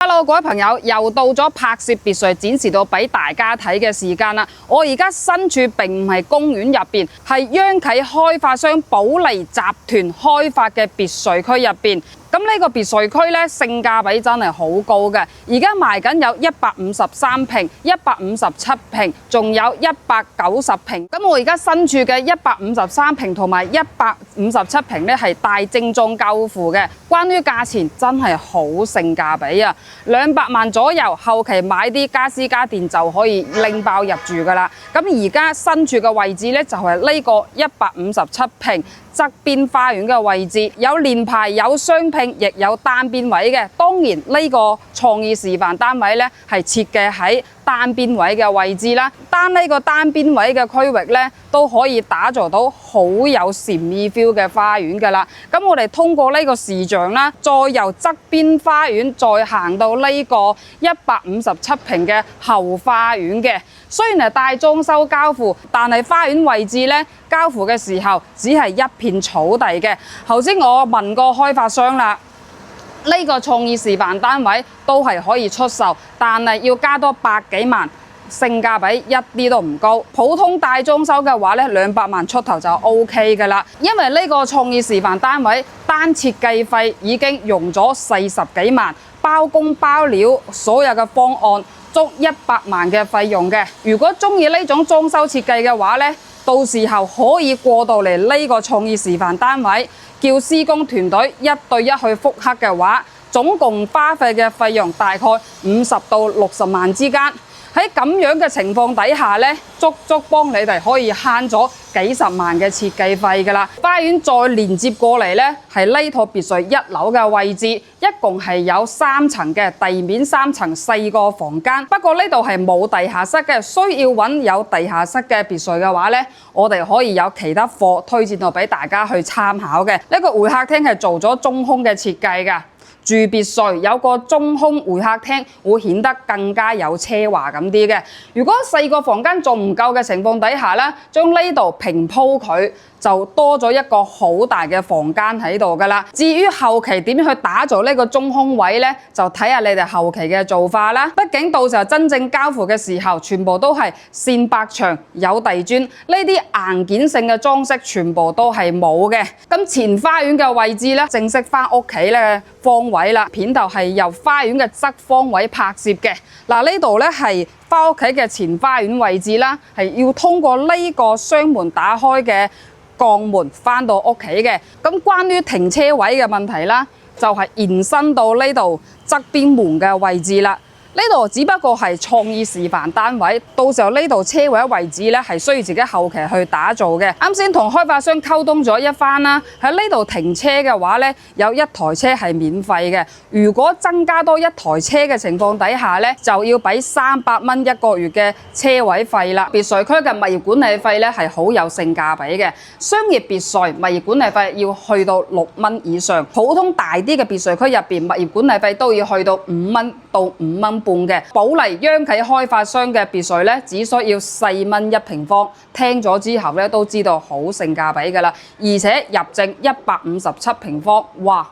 Hello， 各位朋友，又到咗拍攝別墅展示到俾大家睇嘅時間啦。我而家身處並唔係公園入邊，係央企開發商保利集團開發嘅別墅區入邊。咁呢個別墅區咧，性價比真係好高嘅。而家賣緊有153平、157平，仲有190平。咁我而家身處嘅153平同埋157平咧，係大正中交付嘅。關於價錢真係好性價比啊！200萬左右，後期買啲家私家電就可以拎包入住噶啦。咁而家身處嘅位置咧，就係呢個157平。側邊花園嘅位置有連排有雙拼，亦有單邊位嘅。當然呢個創意示範單位咧係設計喺單邊位嘅位置啦。呢個單邊位嘅區域咧都可以打造到好有禪意 feel 嘅花園㗎啦。咁我哋通過呢個視像啦，再由側邊花園再行到呢個157平嘅後花園嘅。雖然係大裝修交付，但係花園位置咧交付嘅時候只係一片草地嘅。頭先我問過開發商啦，呢個創意示範單位都係可以出售，但係要加多100幾萬，性價比一啲都唔高。普通大裝修嘅話咧，200萬出頭就 OK 㗎啦。因為呢個創意示範單位單設計費已經用咗40幾萬，包工包料所有嘅方案足100萬嘅費用嘅。如果中意呢種裝修設計嘅話咧，到時候可以過到嚟呢個創意示範單位，叫施工團隊1對1去復刻嘅話，總共花費嘅費用大概50到60萬之間。喺咁樣嘅情況底下咧，足幫你哋可以慳咗幾十萬嘅設計費㗎啦。花園再連接過嚟咧，係呢套別墅1樓嘅位置，一共係有3層嘅，地面3層4個房間。不過呢度係冇地下室嘅，需要揾有地下室嘅別墅嘅話咧，我哋可以有其他貨推薦到俾大家去參考嘅。呢個會客廳係做咗中空嘅設計㗎。住別墅有個中空會客廳，會顯得更加有奢華咁啲嘅。如果4個房間仲唔夠嘅情況底下咧，將呢度平鋪佢，就多咗一個好大嘅房間喺度㗎啦。至於後期點樣去打造呢個中空位咧，就睇下你哋後期嘅做法啦。畢竟到時候真正交付嘅時候，全部都係線白牆有地磚，呢啲硬件性嘅裝飾全部都係冇嘅。咁前花園嘅位置咧，正式翻屋企咧方位啦。片頭係由花園嘅側方位拍攝嘅。嗱，呢度咧係翻屋企嘅前花園位置啦，係要通過呢個雙門打開嘅鋼門返到屋企嘅。咁關於停車位嘅問題啦，就係延伸到呢度側邊門嘅位置啦。呢度只不過係創意示範單位，到時候呢度車位位置咧係需要自己後期去打造嘅。啱先同開發商溝通咗一番啦，喺呢度停車嘅話咧，有1台車係免費嘅。如果增加多1台車嘅情況底下咧，就要俾300蚊1個月嘅車位費啦。別墅區嘅物業管理費咧係好有性價比嘅。商業別墅物業管理費要去到6蚊以上，普通大啲嘅別墅區入邊物業管理費都要去到5蚊到5蚊半嘅。保利央企開發商嘅別墅咧，只需要4蚊1平方。聽咗之後咧，都知道好性價比㗎啦。而且入證157平方，哇！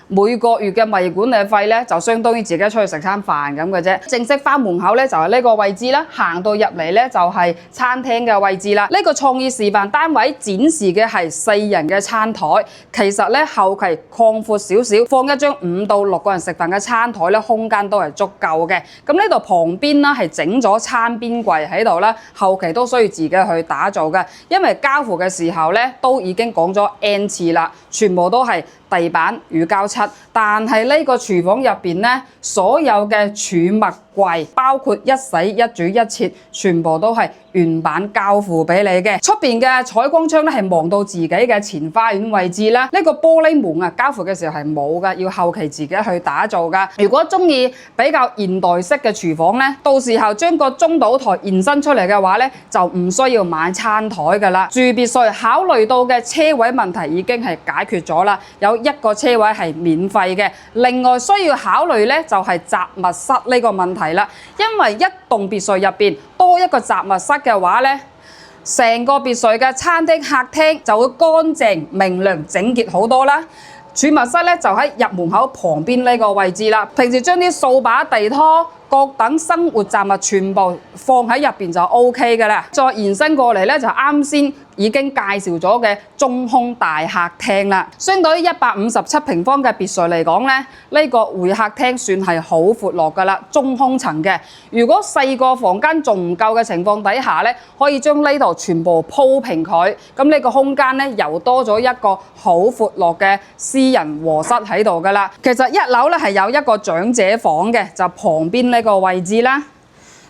每個月嘅物業管理費咧，就相當於自己出去食餐飯咁嘅啫。正式翻門口咧就係呢個位置啦，行到入嚟咧就係餐廳嘅位置啦。呢個創意示範單位展示嘅係4人嘅餐台，其實咧後期擴闊少少，放一張5到6個人食飯嘅餐台咧，空間都係足夠嘅。咁呢度旁邊啦係整咗餐邊櫃喺度啦，後期都需要自己去打造嘅，因為交付嘅時候咧都已經講咗 N 次啦，全部都係地板乳膠漆，但係呢個廚房入邊咧，所有嘅儲物櫃，包括一洗一煮一切，全部都係原版交付俾你嘅。出邊嘅採光窗咧係望到自己嘅前花園位置啦。呢個玻璃門啊，交付嘅時候係冇噶，要後期自己去打造噶。如果中意比較現代式嘅廚房咧，到時候將個中島台延伸出嚟嘅話咧，就唔需要買餐台噶啦。住別墅考慮到嘅車位問題已經係解決咗啦，有1個車位係免費嘅。另外需要考慮咧就係雜物室呢個問題啦，因為一棟別墅入邊多一個雜物室嘅話咧，成個別墅嘅餐廳、客廳就會乾淨、明亮、整潔好多啦。儲物室咧就喺入門口旁邊呢個位置啦。平時將啲掃把、地拖、各等生活雜物全部放喺入邊就 OK 㗎啦。再延伸過嚟咧，就啱先已經介紹咗嘅中空大客廳啦。相對於157平方嘅別墅嚟講咧，呢個會客廳算係好闊落㗎啦，中空層嘅。如果細個房間仲唔夠嘅情況底下咧，可以將呢度全部鋪平佢，咁呢個空間咧又多咗一個好闊落嘅私人和室喺度㗎啦。其實1樓咧係有一個長者房嘅，就旁邊呢個位置啦。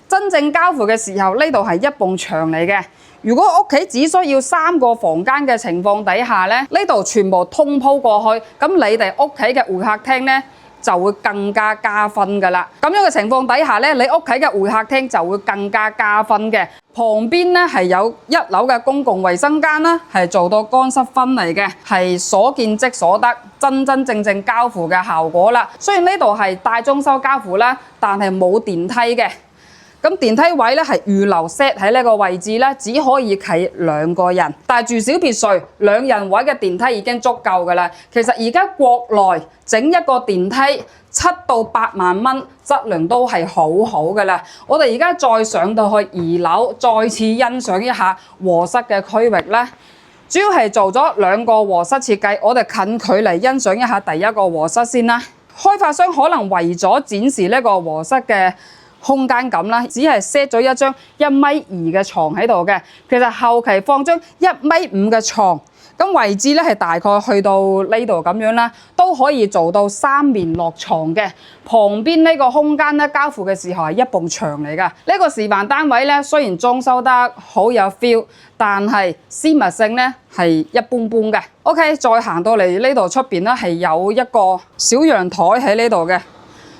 真正交付嘅時候，呢度係一埲牆嚟嘅。如果屋企只需要3個房間嘅情況底下咧，呢度全部通鋪過去，咁你哋屋企嘅會客廳咧就會更加加分㗎啦。咁樣嘅情況底下咧，你屋企嘅會客廳就會更加加分嘅。旁邊咧係有1樓嘅公共衛生間啦，係做到乾濕分離嘅，係所見即所得，真正交付嘅效果啦。雖然呢度係大裝修交付啦，但係冇電梯嘅。咁電梯位咧係預留 set 喺呢個位置咧，只可以企2個人。但係住小別墅2人位嘅電梯已經足夠㗎啦。其實而家國內整一個電梯7到8萬蚊，質量都係好好㗎啦。我哋而家再上到去2樓，再次欣賞一下和室嘅區域咧。主要係做咗2個和室設計，我哋近距離欣賞一下第一個和室先啦。開發商可能為咗展示呢個和室嘅空間感啦，只係 set 咗一張1.2米嘅床喺度嘅。其實後期放張1.5米嘅床，咁位置咧係大概去到呢度咁樣啦，都可以做到3面落床嘅。旁邊呢個空間咧，交付嘅時候係一埲牆嚟㗎。呢個示範單位咧，雖然裝修得好有 feel，但係私密性咧係一般般嘅。OK， 再行到嚟呢度出邊咧，係有一個小陽台喺呢度嘅。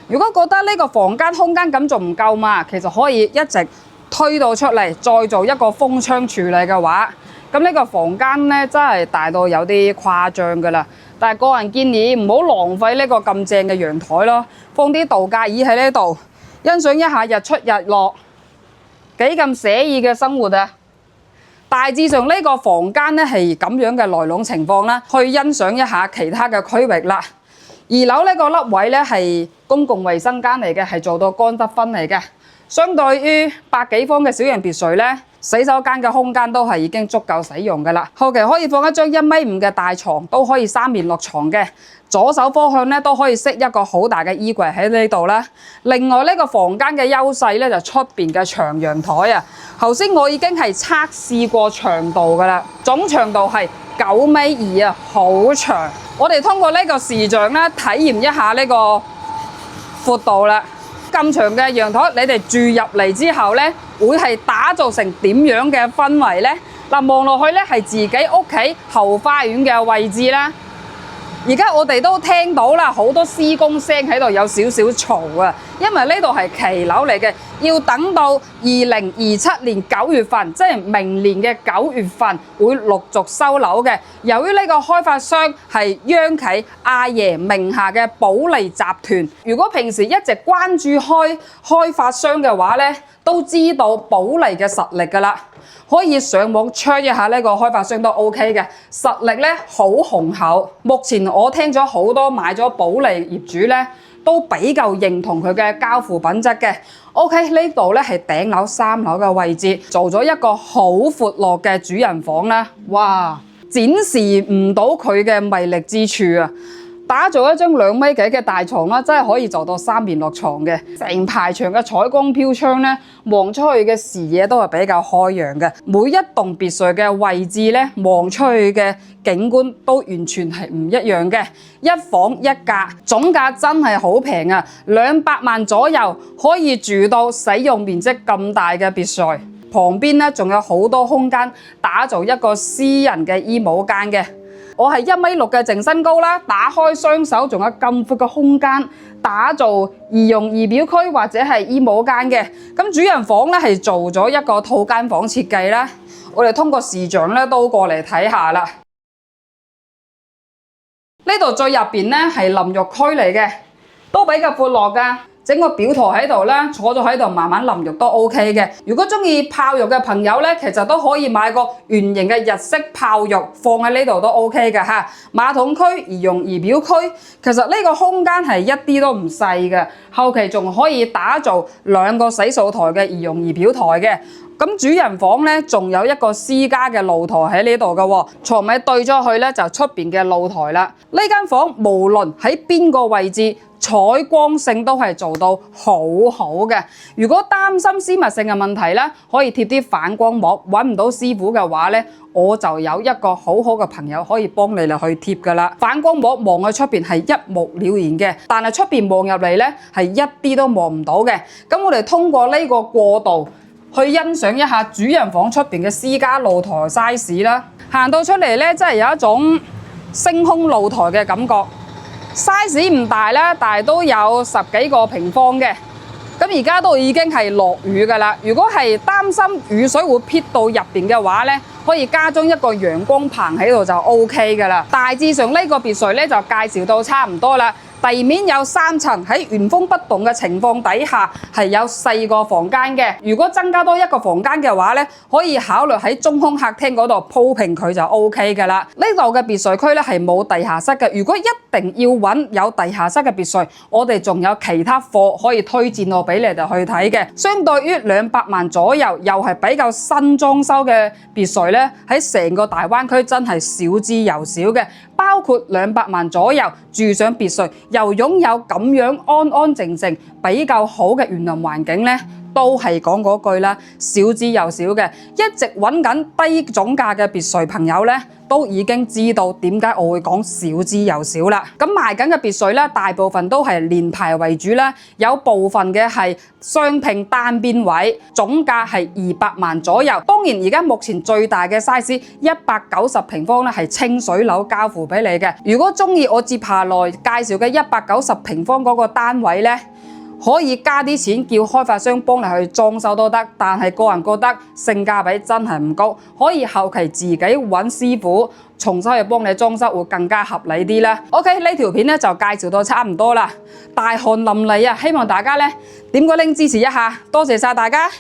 如果覺得呢個房間空間感仲唔夠嘛，其實可以一直推到出嚟，再做一個風窗處理嘅話，咁呢個房間咧真係大到有啲誇張㗎啦。但係個人建議唔好浪費呢個咁正嘅陽台咯，放啲度假椅喺呢度，欣賞一下日出日落，幾咁寫意嘅生活啊！大致上呢個房間咧係咁樣嘅來龍情況啦，去欣賞一下其他嘅區域啦。2樓呢個凹位咧係公共衛生間嚟嘅，係做到乾濕分離嘅。相對於100幾方嘅小型別墅咧，洗手間嘅空間都係已經足夠使用㗎啦。後期可以放一張1.5米嘅大床，都可以3面落床嘅。左手方向咧都可以飾一個好大嘅衣櫃喺呢度啦。另外呢個房間嘅優勢咧就出邊嘅長陽台啊。頭先我已經係測試過長度㗎啦，總長度係9.2米啊，好長。我哋通過呢個視像咧，體驗一下呢個闊度啦。咁長嘅陽台，你哋住入嚟之後咧，會係打造成點樣嘅氛圍咧？嗱，望落去咧係自己屋企後花園嘅位置啦。而家我哋都聽到啦，好多施工聲喺度，有少少嘈啊。因為呢度係期樓嚟嘅，要等到2027年9月份，即係明年嘅9月份會陸續收樓嘅。由於呢個開發商係央企阿爺名下嘅保利集團，如果平時一直關注開發商嘅話咧，都知道保利嘅實力㗎啦。可以上網 check 一下呢個開發商都 OK 嘅，實力咧好雄厚。目前我聽咗好多買咗保利業主咧，都比較認同佢嘅交付品質嘅。OK， 呢度咧係頂樓3樓嘅位置，做咗一個好闊落嘅主人房啦。哇，展示唔到佢嘅魅力之處啊！打造一張2.0米幾嘅大床啦，真係可以做到3面落床嘅。成排牆嘅採光飄窗咧，望出去嘅視野都係比較開揚嘅。每一棟別墅嘅位置咧，望出去嘅景觀都完全係唔一樣嘅。1房1格，總價真係好平啊，200萬左右可以住到使用面積咁大嘅別墅。旁邊咧仲有好多空間，打造一個私人嘅衣帽間嘅。我係1.6米嘅淨身高啦，打開雙手仲有咁闊嘅空間，打造儀容儀表區或者係衣帽間嘅。咁主人房咧係做咗一個套間房設計啦，我哋通過視像咧都過嚟睇下啦。呢度最入邊咧係淋浴區嚟嘅，都比較闊落㗎。整個表台喺度咧，坐咗喺度慢慢淋浴都 OK 嘅。如果中意泡浴嘅朋友咧，其實都可以買個圓形嘅日式泡浴放喺呢度都 OK 嘅嚇。馬桶區、儀容儀表區，其實呢個空間係一啲都唔細嘅，後期仲可以打造2個洗漱台嘅儀容儀表台嘅。咁主人房咧，仲有一個私家嘅露台喺呢度嘅喎，床尾對咗去咧就出邊嘅露台啦。呢間房無論喺邊個位置，採光性都係做到好好嘅。如果擔心私密性嘅問題咧，可以貼啲反光膜。揾唔到師傅嘅話咧，我就有一個好好嘅朋友可以幫你嚟去貼噶啦。反光膜望去出邊係一目了然嘅，但係出邊望入嚟咧係一啲都望唔到嘅。咁我哋通過呢個過渡，去欣賞一下主人房出邊嘅私家露台 size 啦。行到出嚟咧，真係有一種星空露台嘅感覺。size 唔大啦，但係都有10幾個平方嘅。咁而家都已經係落雨㗎啦。如果係擔心雨水會撇到入邊嘅話咧，可以加裝一個陽光棚喺度就 OK 㗎啦。大致上呢個別墅咧就介紹到差唔多啦。地面有3層，喺原封不動嘅情況底下係有4個房間嘅。如果增加多1個房間嘅話咧，可以考慮喺中空客廳嗰度鋪平佢就 OK 㗎啦。呢度嘅別墅區咧係冇地下室嘅。如果一定要揾有地下室嘅別墅，我哋仲有其他貨可以推薦我俾你哋去睇嘅。相對於200萬左右，又係比較新裝修嘅別墅咧，喺成個大灣區真係少之又少嘅。包括200萬左右住上別墅，又擁有咁樣安安靜靜比較好嘅園林環境咧，都係講嗰句啦，少之又少嘅。一直揾緊低總價嘅別墅朋友咧，都已經知道點解我會講少之又少啦。咁賣緊嘅別墅咧，大部分都係連排為主啦，有部分嘅係雙拼單邊位，總價係200萬左右。當然而家目前最大嘅 size 190平方咧係清水樓交付俾你嘅。如果中意我接下來介紹嘅190平方嗰個單位咧，可以加啲錢叫開發商幫你去裝修都得，但係個人覺得性價比真係唔高，可以後期自己揾師傅重新去幫你裝修會更加合理啲啦。OK， 呢條片咧就介紹到差唔多啦，大汗淋漓啊！希望大家咧點個鈴支持一下，多謝晒大家。